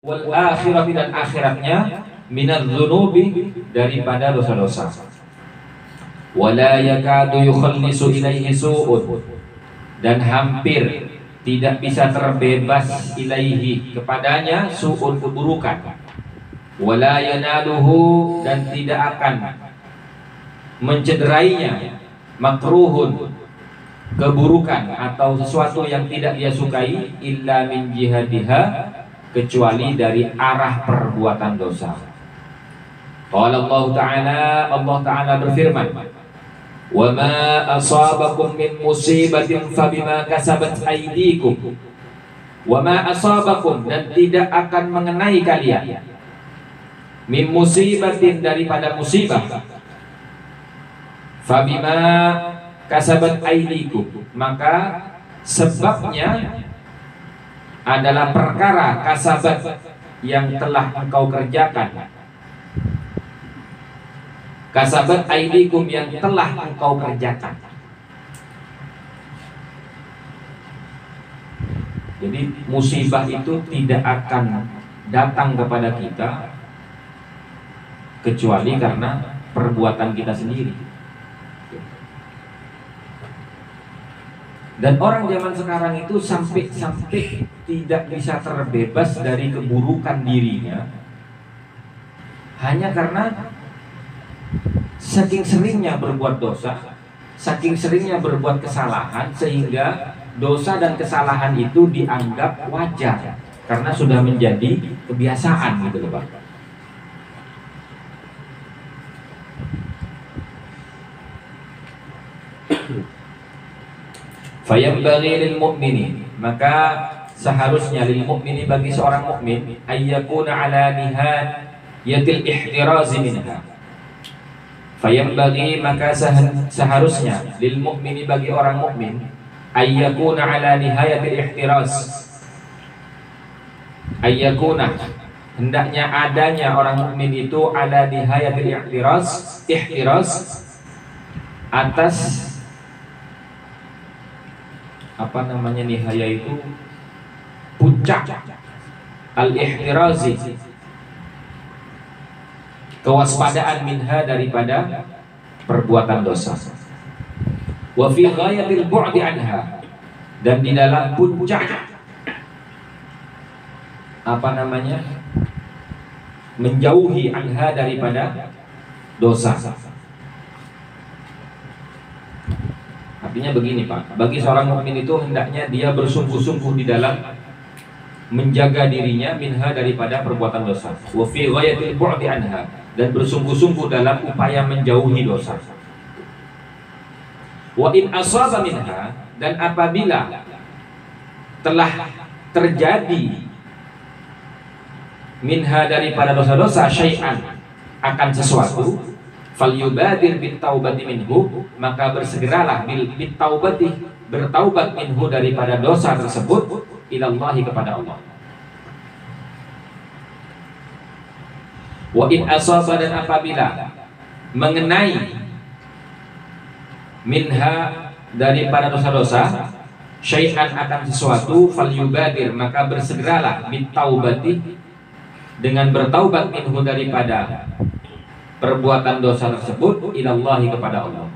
wal akhirati dan akhiratnya minadz dzunubi daripada dosa-dosa. Wala yakadu yukhallisu ilaihi su'un, dan hampir tidak bisa terbebas ilaihi kepadanya su'un, keburukan. Wala yanaluhu, dan tidak akan mencederainya makruhun, keburukan atau sesuatu yang tidak dia sukai, illa min jihadiha, kecuali dari arah perbuatan dosa. Qala Allah Ta'ala berfirman, wa ma asabakum min musibatin fabima kasabat aydikum, wa ma asabakum, dan tidak akan mengenai kalian, min musibatin, daripada musibah, fabima kasabat aydikum, maka sebabnya adalah perkara kasabat yang telah engkau kerjakan. Kasabat aidikum, yang telah engkau kerjakan. Jadi musibah itu tidak akan datang kepada kita kecuali karena perbuatan kita sendiri. Dan orang zaman sekarang itu sampai tidak bisa terbebas dari keburukan dirinya hanya karena saking seringnya berbuat dosa, saking seringnya berbuat kesalahan, sehingga dosa dan kesalahan itu dianggap wajar karena sudah menjadi kebiasaan gitu loh Pak. Fayambaghi lil mu'mini, maka seharusnya lil mu'mini, bagi seorang mukmin, ayyakuna ala nihayatil ihtiraz minha. Fayambaghi, maka seharusnya lil mu'mini, bagi orang mukmin, ayyakuna ala nihayatil ihtiraz, ayyakuna, hendaknya adanya orang mukmin itu ala nihayatil ihtiraz, atas nihaya itu puncak al-ihtirazi, kewaspadaan minha, daripada perbuatan dosa. Wa fi ghayatil bu'di anha, dan di dalam puncak menjauhi anha, daripada dosa. Artinya begini Pak, bagi seorang mukmin itu hendaknya dia bersungguh-sungguh di dalam menjaga dirinya minha, daripada perbuatan dosa. Wa fi ghayatil bu'di anha, dan bersungguh-sungguh dalam upaya menjauhi dosa. Wa in asaba minha, dan apabila telah terjadi minha, daripada dosa-dosa, syai'an, akan sesuatu, falyubadir bitaubati minhu, maka bersegeralah bitaubati, bertaubat minhu, daripada dosa tersebut, ilallahi, kepada Allah. Wa in asaba, dan apabila mengenai minha, daripada dosa-dosa, syai'an, akan sesuatu, falyubadir, maka bersegeralah bitaubati, dengan bertaubat minhu, daripada perbuatan dosa tersebut, ilallahi, kepada Allah.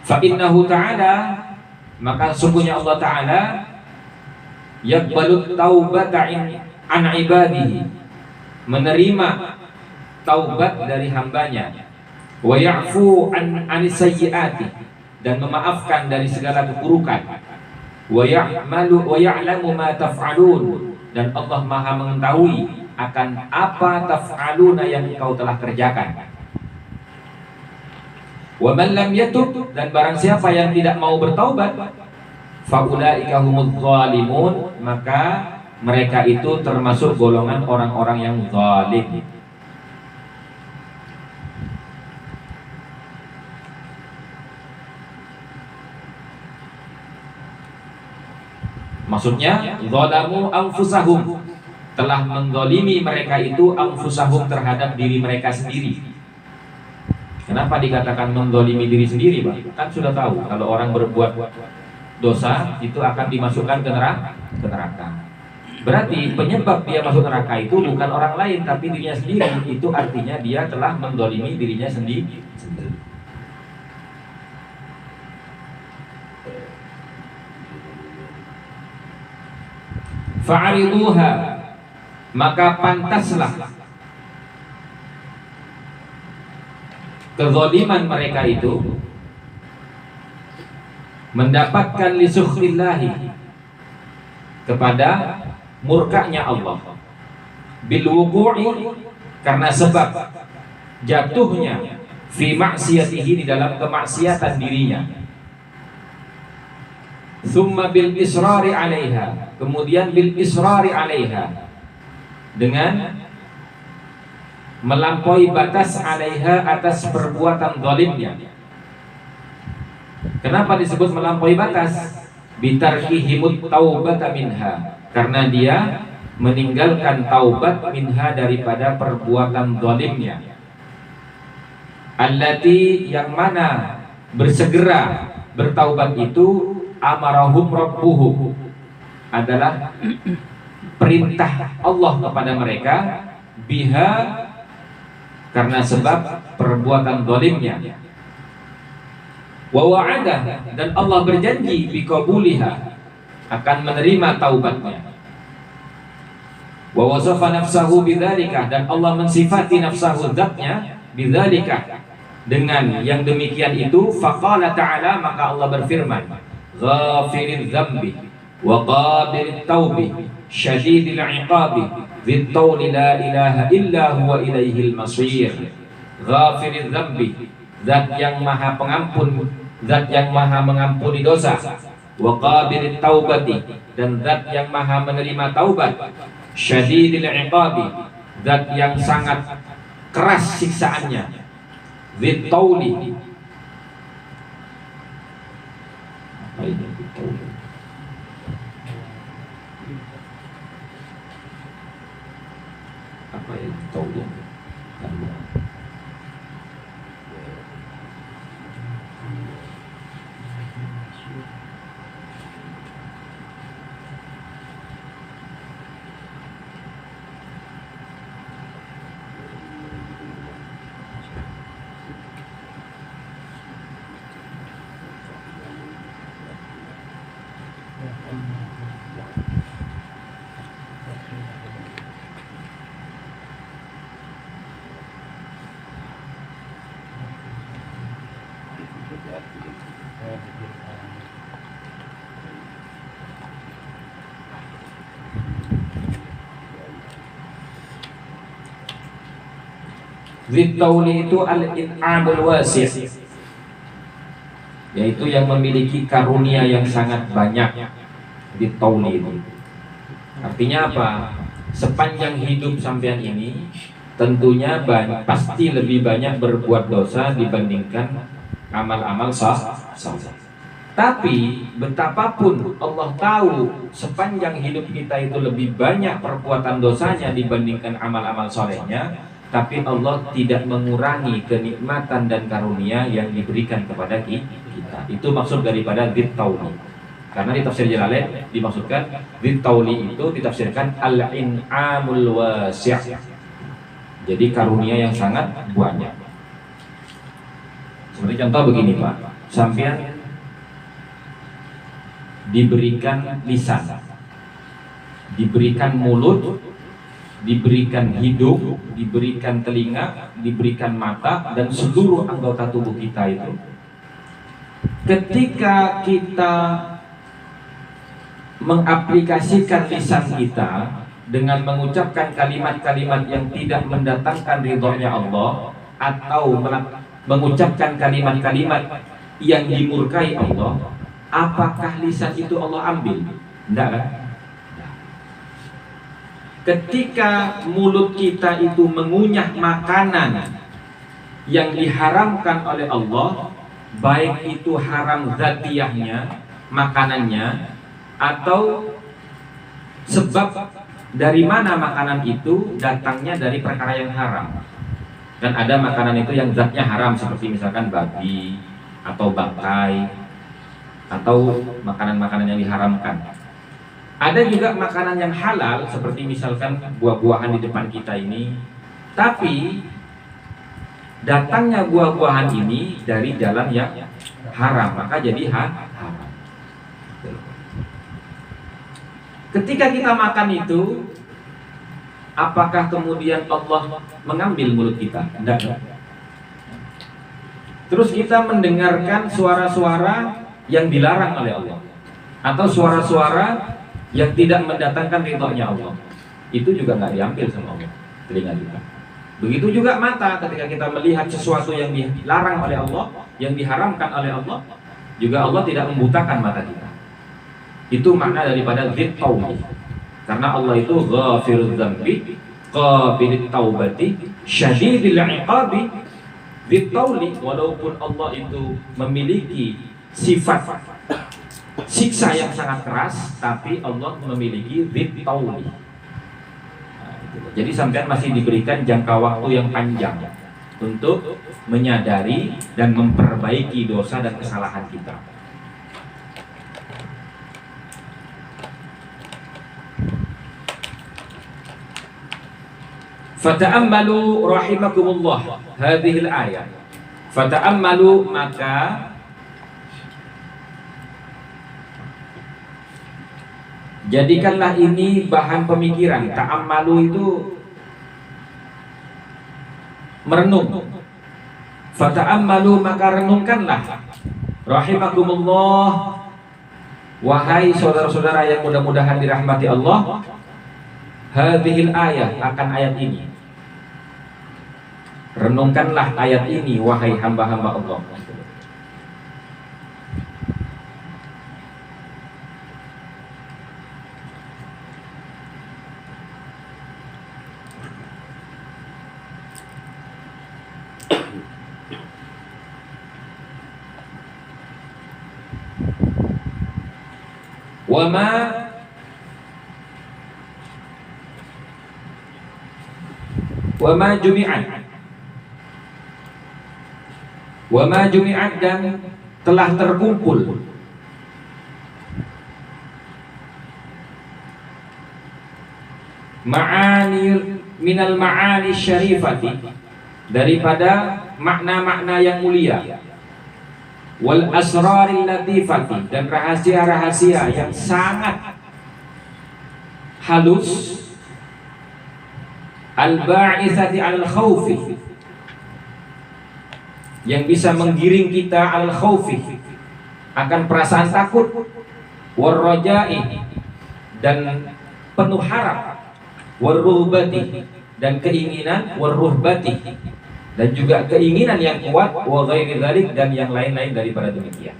Fa innahu ta'ala, maka sungguhnya Allah Ta'ala, yaqbalu taubata an ibadihi, menerima taubat dari hambanya, wa ya'fu an anisayyiati, dan memaafkan dari segala keburukan, wa ya'lamu ma taf'alun, dan Allah Maha mengetahui akan apa taf'aluna, yang kau telah kerjakan. Wa man lam yatub, dan barang siapa yang tidak mau bertaubat, fa ulaika humudz zalimun, maka mereka itu termasuk golongan orang-orang yang zalim. Maksudnya zalamu anfusahum, telah menggolimi mereka itu anfusahum, terhadap diri mereka sendiri. Kenapa dikatakan menggolimi diri sendiri Pak? Kan sudah tahu kalau orang berbuat dosa itu akan dimasukkan ke neraka. Berarti penyebab dia masuk neraka itu bukan orang lain tapi dirinya sendiri. Itu artinya dia telah mendolimi dirinya sendiri. Fa'ariduha, maka pantaslah kezaliman mereka itu mendapatkan lisukhrillahi, kepada murkanya Allah, bil wuqu'i, karena sebab jatuhnya, fi maksiyatihi, di dalam kemaksiatan dirinya, thumma bil israri 'alaiha, kemudian bil israri 'alaiha, dengan melampaui batas 'alaiha, atas perbuatan zalimnya. Kenapa disebut melampaui batas? Bitarkihimut taubata minha, karena dia meninggalkan taubat minha, daripada perbuatan zalimnya. Allati, yang mana bersegera bertaubat itu, amarahum rabbuhum, adalah perintah Allah kepada mereka, biha, karena sebab perbuatan zalimnya. Wa wa'ada, dan Allah berjanji biqabuliha, akan menerima taubatnya. Wa wasafa nafsahu bidzalika, dan Allah mensifati nafsahu, zatnya, bidzalika, dengan yang demikian itu. Faqala ta'ala, maka Allah berfirman, ghafiriz dzambi wa qabilit taubi syadidil iqabi dzit tauli la ilaha illa huwa ilaihil masir. Ghafiriz dzambi, zat yang maha pengampun, zat yang maha mengampuni dosa. Wa qabilit taubati, dan zat yang maha menerima taubat. Syadidil iqabi, zat yang sangat keras siksaannya. Dzit tauli, apa ini dzit tauli? Apa yang dzit tauli? Zittauli itu al-in'amul wasi', yaitu yang memiliki karunia yang sangat banyak. Zittauli itu artinya apa? Sepanjang hidup sampean ini tentunya pasti lebih banyak berbuat dosa dibandingkan amal-amal saleh. Tapi betapapun Allah tahu sepanjang hidup kita itu lebih banyak perbuatan dosanya dibandingkan amal-amal solehnya, tapi Allah tidak mengurangi kenikmatan dan karunia yang diberikan kepada kita. Itu maksud daripada Zittauli. Karena di tafsir Jalalain dimaksudkan Zittauli itu ditafsirkan al-in'amul wasi', jadi karunia yang sangat banyak. Seperti contoh begini Pak, sampean diberikan lisan, diberikan mulut, diberikan hidung, diberikan telinga, diberikan mata, dan seluruh anggota tubuh kita itu. Ketika kita mengaplikasikan lisan kita dengan mengucapkan kalimat-kalimat yang tidak mendatangkan ridhonya Allah, atau mengucapkan kalimat-kalimat yang dimurkai Allah, apakah lisan itu Allah ambil? Tidak kan? Ketika mulut kita itu mengunyah makanan yang diharamkan oleh Allah, baik itu haram zatiyahnya, makanannya, atau sebab dari mana makanan itu datangnya dari perkara yang haram. Dan ada makanan itu yang zatnya haram, seperti misalkan babi atau bangkai, atau makanan-makanan yang diharamkan. Ada juga makanan yang halal seperti misalkan buah-buahan di depan kita ini, tapi datangnya buah-buahan ini dari jalan yang haram, maka jadi haram. Ketika kita makan itu, apakah kemudian Allah mengambil mulut kita? Tidak. Terus kita mendengarkan suara-suara yang dilarang oleh Allah, atau suara-suara yang tidak mendatangkan ridhonya Allah, itu juga nggak diambil sama Allah, telinga kita. Begitu juga mata, ketika kita melihat sesuatu yang dilarang oleh Allah, yang diharamkan oleh Allah, juga Allah tidak membutakan mata kita. Itu makna daripada dzit tauli. Karena Allah itu ghafirudz dzambi, qabilit taubati, syadidil iqabi. Dzit tauli, walaupun Allah itu memiliki sifat siksa yang sangat keras, tapi Allah memiliki dzit tauli. Jadi sampean masih diberikan jangka waktu yang panjang untuk menyadari dan memperbaiki dosa dan kesalahan kita. Fata'ammalu rahimakumullah hadhil ayat. Fata'ammalu, maka jadikanlah ini bahan pemikiran. Ta'ammalu itu merenung. Fata'ammalu, maka renungkanlah. Rahimakumullah, wahai saudara-saudara yang mudah-mudahan dirahmati Allah, hadhil ayat, akan ayat ini. Renungkanlah ayat ini, wahai hamba-hamba Allah. Wama jumi'at, dan telah terkumpul ma'ani minal ma'ani syarifati, daripada makna-makna yang mulia, wal asraril latifati, dan rahasia-rahasia yang sangat halus, al-ba'itsati al-khawfi, yang bisa menggiring kita al-khawfi, akan perasaan takut, war-raja'i, dan penuh harap, war-ruhbati, dan keinginan, war-ruhbati, dan juga keinginan yang kuat, wa ghairi dzalik, dan yang lain-lain daripada demikian.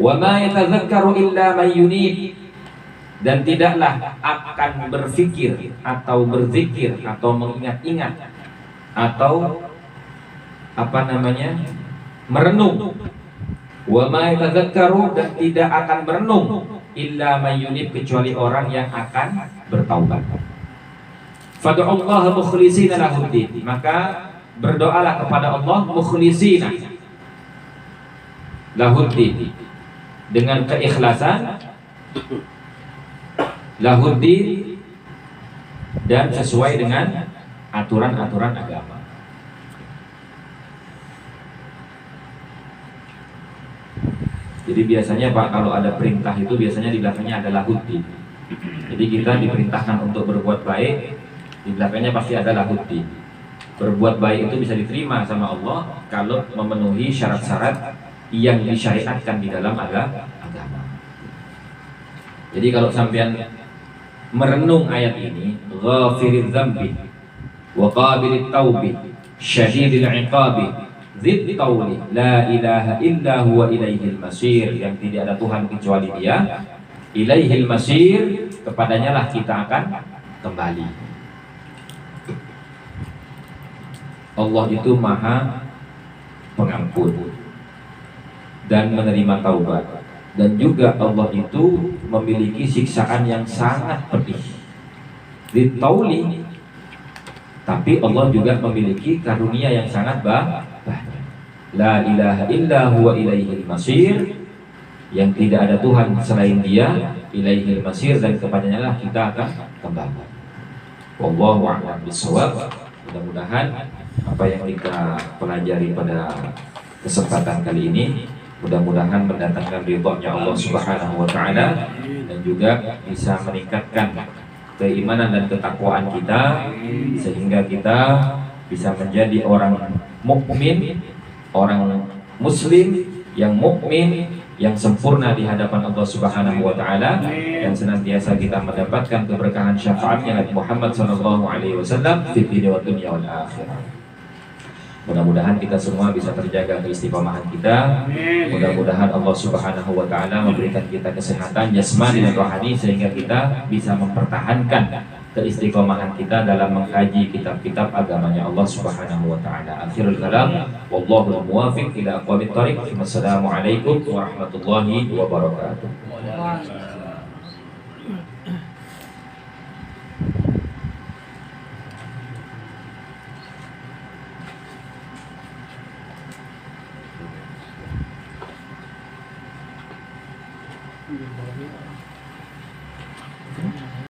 Wa ma yatadzakkaru illa man yunib, dan tidaklah akan berfikir atau berzikir atau mengingat-ingat atau merenung. Wa ma yatadzakkaru, dan tidak akan merenung illa man yunib, kecuali orang yang akan bertaubat. Fad'ullaha mukhlishina lahuddin, maka berdoalah kepada Allah mukhlishina lahuddin, dengan keikhlasan, lahuddin, dan sesuai dengan aturan-aturan agama. Jadi biasanya Pak, kalau ada perintah itu biasanya di belakangnya ada lahuddin. Jadi kita diperintahkan untuk berbuat baik, di belakangnya pasti ada lahuddin. Berbuat baik itu bisa diterima sama Allah kalau memenuhi syarat-syarat yang disyariatkan di dalam agama. Jadi kalau sampean merenung ayat ini, ghafiriz dzambi wa qabilit taubi syadidil iqabi dzit tauli la ilaha illa huwa ilaihil masir, yang tidak ada Tuhan kecuali Dia, ilaihil masir, kepadanya lah kita akan kembali. Allah itu Maha Pengampun dan menerima taubat, dan juga Allah itu memiliki siksaan yang sangat pedih. Ditauli, tapi Allah juga memiliki karunia yang sangat banyak. la ilaha illa huwa ilaihil masir, yang tidak ada Tuhan selain Dia, ilaihil masir, dan kepadanya lah kita akan kembali. Wallahu a'lam bishawab. Mudah-mudahan apa yang kita pelajari pada kesempatan kali ini mudah-mudahan mendatangkan ridhonya Allah Subhanahu wa taala, dan juga bisa meningkatkan keimanan dan ketakwaan kita sehingga kita bisa menjadi orang mukmin, orang muslim yang mukmin, yang sempurna di hadapan Allah Subhanahu wa taala, dan senantiasa kita mendapatkan keberkahan syafaatnya Nabi Muhammad sallallahu alaihi wasallam di dunia wa dunya wal akhirah. Mudah-mudahan kita semua bisa terjaga keistiqomahan kita. Mudah-mudahan Allah Subhanahu wa taala memberikan kita kesehatan jasmani dan rohani sehingga kita bisa mempertahankan keistiqomahan kita dalam mengkaji kitab-kitab agamanya Allah Subhanahu wa taala. Akhirul kalam, wallahu muwaffiq ila aqwamit thoriq. Wassalamualaikum warahmatullahi wabarakatuh. Iya,